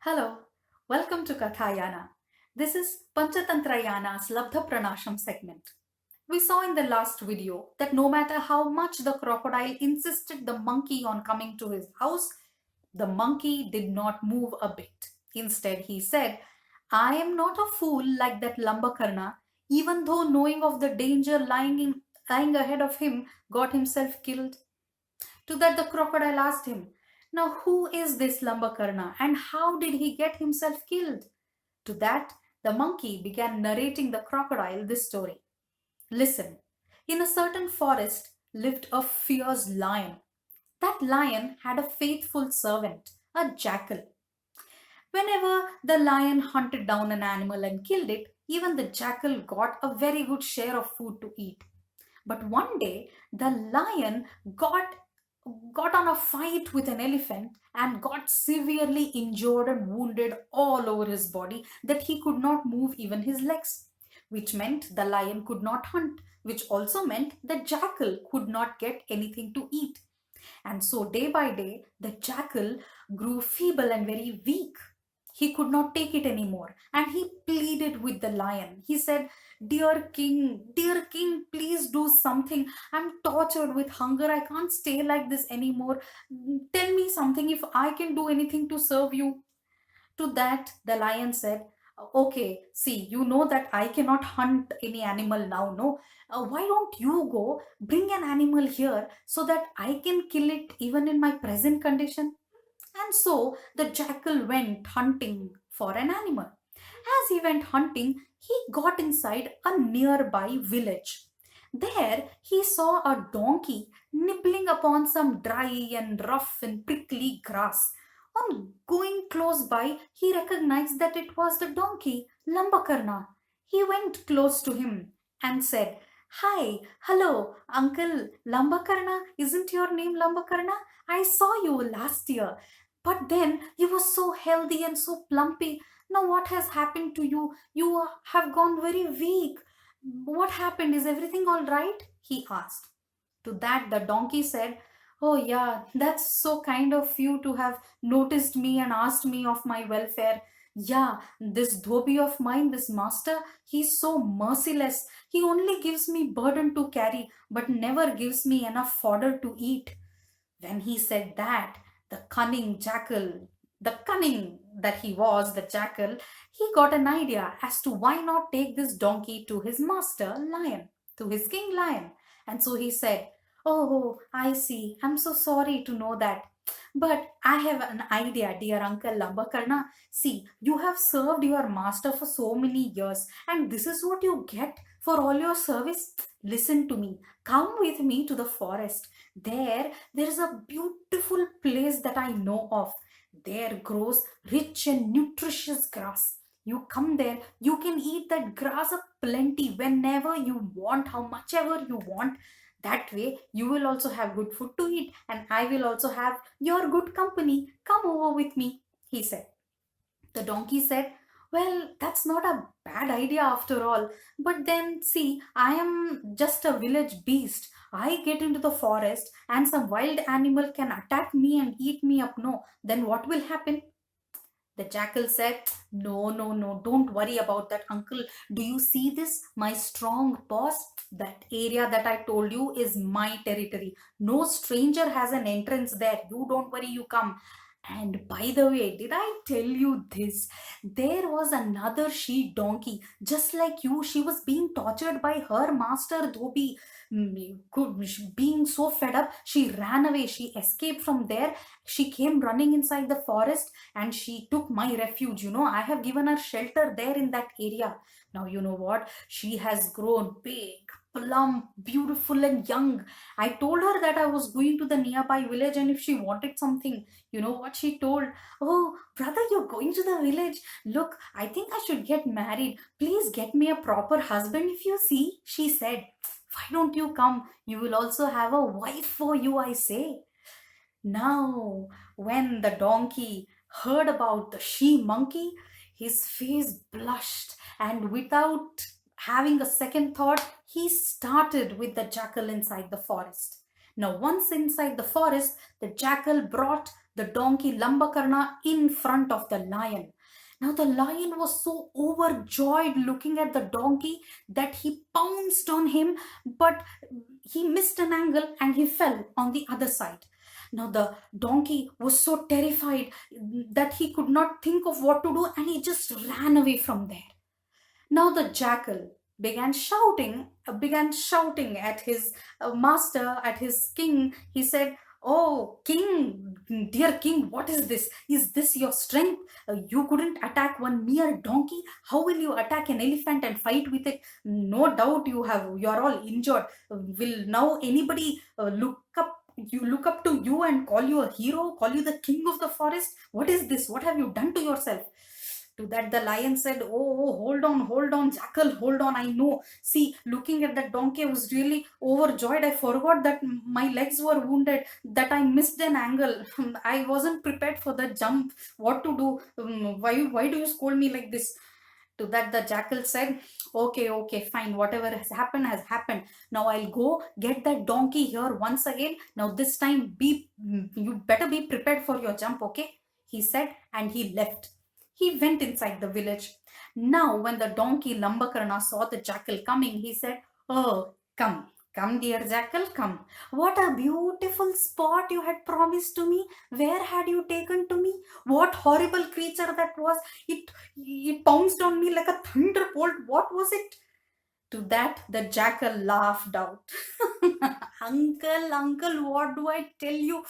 Hello, welcome to Kathaa Yaana. This is Panchatantra Yaana's Labdhapranasham segment. We saw in the last video that no matter how much the crocodile insisted the monkey on coming to his house, the monkey did not move a bit. Instead, he said, I am not a fool like that Lambakarna, even though knowing of the danger lying ahead of him got himself killed. To that the crocodile asked him, Now who is this Lambakarna and how did he get himself killed? To that the monkey began narrating the crocodile this story. Listen, in a certain forest lived a fierce lion. That lion had a faithful servant, a jackal. Whenever the lion hunted down an animal and killed it, even the jackal got a very good share of food to eat. But one day, the lion got on a fight with an elephant and got severely injured and wounded all over his body that he could not move even his legs, which meant the lion could not hunt, which also meant the jackal could not get anything to eat. And so, day by day, the jackal grew feeble and very weak. He could not take it anymore and he pleaded with the lion. He said, dear king, please do something. I'm tortured with hunger. I can't stay like this anymore. Tell me something if I can do anything to serve you. To that, the lion said, Okay, see, you know that I cannot hunt any animal now, no? Why don't you go bring an animal here so that I can kill it even in my present condition? And so the jackal went hunting for an animal. As he went hunting, he got inside a nearby village. There he saw a donkey nibbling upon some dry and rough and prickly grass. On going close by, he recognized that it was the donkey, Lambakarna. He went close to him and said, Hi, hello, Uncle Lambakarna. Isn't your name Lambakarna? I saw you last year. But then you were so healthy and so plumpy. Now, what has happened to you? You have gone very weak. What happened? Is everything all right? He asked. To that, the donkey said, Oh, yeah, that's so kind of you to have noticed me and asked me of my welfare. Yeah, this dhobi of mine, this master, he's so merciless. He only gives me burden to carry, but never gives me enough fodder to eat. When he said that, the cunning that he was, the jackal, he got an idea as to why not take this donkey to his master, lion, to his king, lion. And so he said, Oh, I see. I'm so sorry to know that. But I have an idea, dear Uncle Lambakarna. See, you have served your master for so many years, and this is what you get for all your service. Listen to me. Come with me to the forest. There is a beautiful place that I know of. There grows rich and nutritious grass. You come there, you can eat that grass a plenty whenever you want, how much ever you want. That way, you will also have good food to eat, and I will also have your good company. Come over with me, he said. The donkey said, Well, that's not a bad idea after all. But then, see, I am just a village beast. I get into the forest and some wild animal can attack me and eat me up. No, then what will happen? The jackal said, No, no, no, don't worry about that, uncle. Do you see this? My strong paws? That area that I told you is my territory. No stranger has an entrance there. You don't worry, you come. And by the way, did I tell you this? There was another she donkey, just like you. She was being tortured by her master Dhobi. Being so fed up, she ran away. She escaped from there. She came running inside the forest and she took my refuge. I have given her shelter there in that area. Now, you know what? She has grown big, plump, beautiful, and young. I told her that I was going to the nearby village and if she wanted something, you know what she told? Oh, brother, you're going to the village. Look, I think I should get married. Please get me a proper husband if you see, she said. Why don't you come? You will also have a wife for you, I say. Now, when the donkey heard about the she monkey, his face blushed, and without having a second thought, he started with the jackal inside the forest. Now, once inside the forest, the jackal brought the donkey Lambakarna in front of the lion. Now the lion was so overjoyed looking at the donkey that he pounced on him, but he missed an angle and he fell on the other side. Now the donkey was so terrified that he could not think of what to do and he just ran away from there. Now the jackal began shouting at his master, at his king. He said, "Oh, king, dear king, what is this? Is this your strength? You couldn't attack one mere donkey. How will you attack an elephant and fight with it? No doubt you are all injured. Will now anybody look up to you and call you a hero, call you the king of the forest? What is this? What have you done to yourself?" To that the lion said, "Oh, hold on, jackal, hold on. I know. See, looking at that donkey, I was really overjoyed. I forgot that my legs were wounded, that I missed an angle. I wasn't prepared for the jump. What to do? Why do you scold me like this?" To that the jackal said, okay, fine. Whatever has happened has happened. Now I'll go get that donkey here once again. Now this time you better be prepared for your jump, okay?" He said, and he left. He went inside the village. Now, when the donkey Lambakarna saw the jackal coming, he said, "Oh, come, dear jackal, come. What a beautiful spot you had promised to me. Where had you taken to me? What horrible creature that was. It pounced on me like a thunderbolt. What was it?" To that, the jackal laughed out. Uncle, what do I tell you?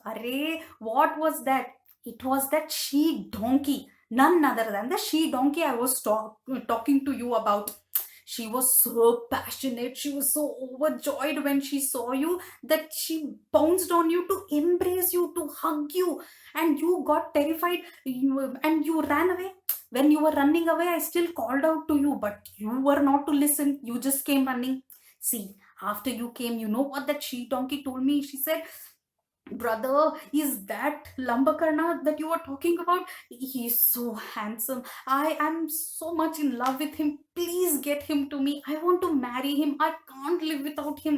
Array, what was that? It was that she donkey, none other than the she donkey I was talking to you about. She was so passionate, she was so overjoyed when she saw you that she pounced on you to embrace you, to hug you, and you got terrified and you ran away. When you were running away, I still called out to you, but you were not to listen. You just came running. See, after you came, you know what that she donkey told me? She said, "Brother, is that Lambakarna that you were talking about? He's so handsome. I am so much in love with him. Please get him to me. I want to marry him. I can't live without him."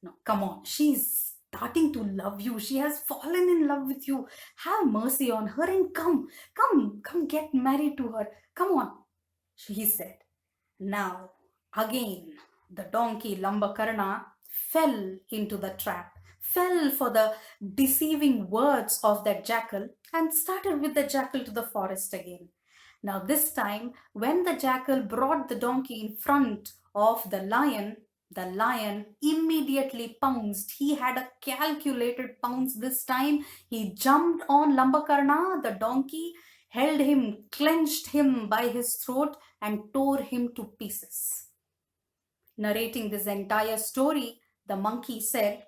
No, come on. She's starting to love you. She has fallen in love with you. Have mercy on her and come get married to her. Come on, he said. Now, again, the donkey Lambakarna fell into the trap, fell for the deceiving words of that jackal, and started with the jackal to the forest again. Now, this time, when the jackal brought the donkey in front of the lion immediately pounced. He had a calculated pounce this time. He jumped on Lambakarna, the donkey, held him, clenched him by his throat, and tore him to pieces. Narrating this entire story, the monkey said,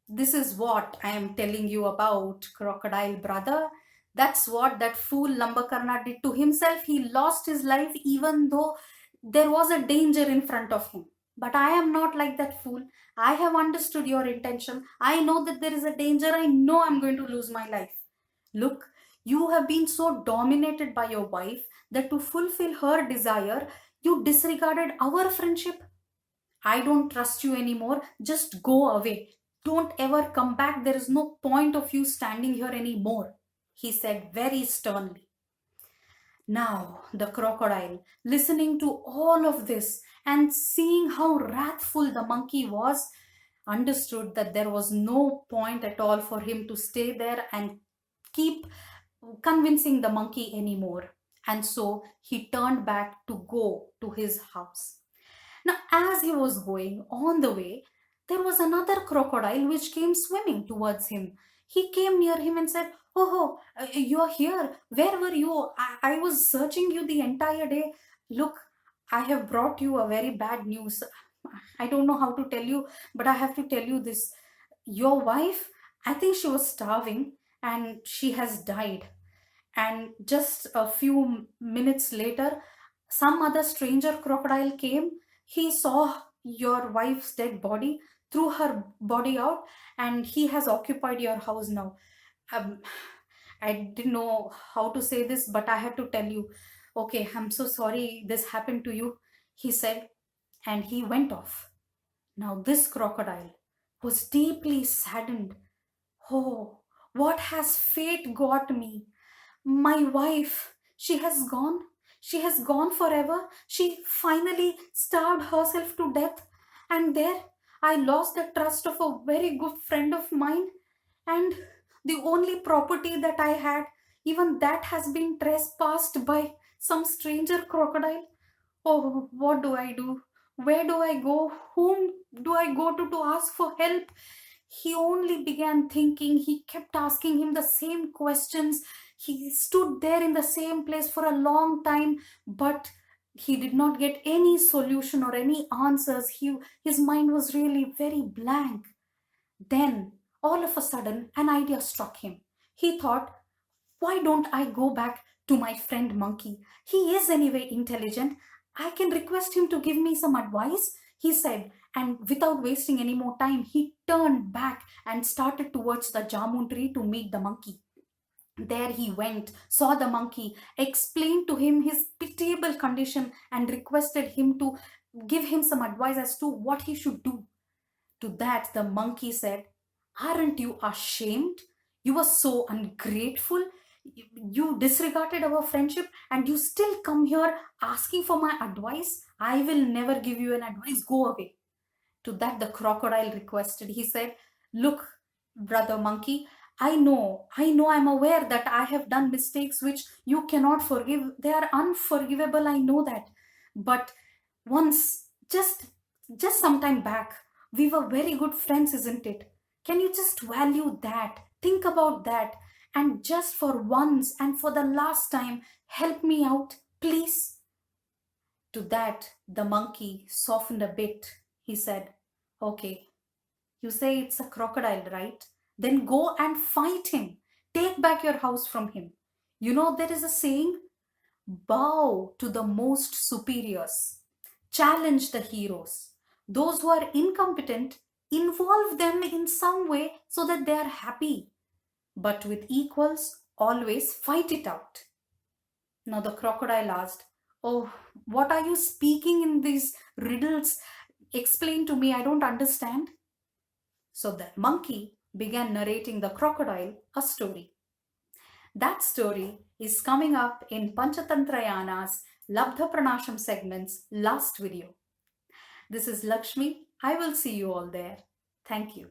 "This is what I am telling you about, crocodile brother. That's what that fool Lambakarna did to himself. He lost his life even though there was a danger in front of him. But I am not like that fool. I have understood your intention. I know that there is a danger. I know I'm going to lose my life. Look, you have been so dominated by your wife that to fulfill her desire, you disregarded our friendship. I don't trust you anymore. Just go away. Don't ever come back. There is no point of you standing here anymore," he said very sternly. Now, the crocodile, listening to all of this and seeing how wrathful the monkey was, understood that there was no point at all for him to stay there and keep convincing the monkey anymore. And so he turned back to go to his house. Now, as he was going on the way, there was another crocodile which came swimming towards him. He came near him and said, "Oh, you're here. Where were you? I was searching you the entire day. Look, I have brought you a very bad news. I don't know how to tell you, but I have to tell you this. Your wife, I think she was starving and she has died." And just a few minutes later, some other stranger crocodile came. He saw your wife's dead body, threw her body out, and he has occupied your house now. um, I didn't know how to say this, but I had to tell you. "Okay, I'm so sorry this happened to you," he said, and he went off. Now this crocodile was deeply saddened. Oh, What has fate got me? My wife, she has gone. She has gone forever. She finally starved herself to death. And there, I lost the trust of a very good friend of mine. And the only property that I had, even that has been trespassed by some stranger crocodile. Oh, what do I do? Where do I go? Whom do I go to ask for help? He only began thinking. He kept asking him the same questions. He stood there in the same place for a long time, but he did not get any solution or any answers. His mind was really very blank. Then, all of a sudden, an idea struck him. He thought, why don't I go back to my friend Monkey? He is anyway intelligent. I can request him to give me some advice, he said. And without wasting any more time, he turned back and started towards the jamun tree to meet the monkey. There he went, saw the monkey, explained to him his pitiable condition, and requested him to give him some advice as to what he should do. To that, the monkey said, aren't you ashamed? You were so ungrateful. You disregarded our friendship and you still come here asking for my advice. I will never give you an advice. Go away. To that, the crocodile requested. He said, look, brother monkey, I'm aware that I have done mistakes which you cannot forgive. They are unforgivable, I know that. But once, just some time back, we were very good friends, isn't it? Can you just value that? Think about that. And just for once and for the last time, help me out, please. To that, the monkey softened a bit. He said, okay, you say it's a crocodile, right? Then go and fight him. Take back your house from him. You know, there is a saying, bow to the most superiors. Challenge the heroes. Those who are incompetent, involve them in some way so that they are happy. But with equals, always fight it out. Now the crocodile asked, oh, what are you speaking in these riddles? Explain to me, I don't understand. So the monkey began narrating the crocodile a story. That story is coming up in Panchatantra Yaana's Labdhapranasham segment's last video. This is Lakshmi. I will see you all there. Thank you.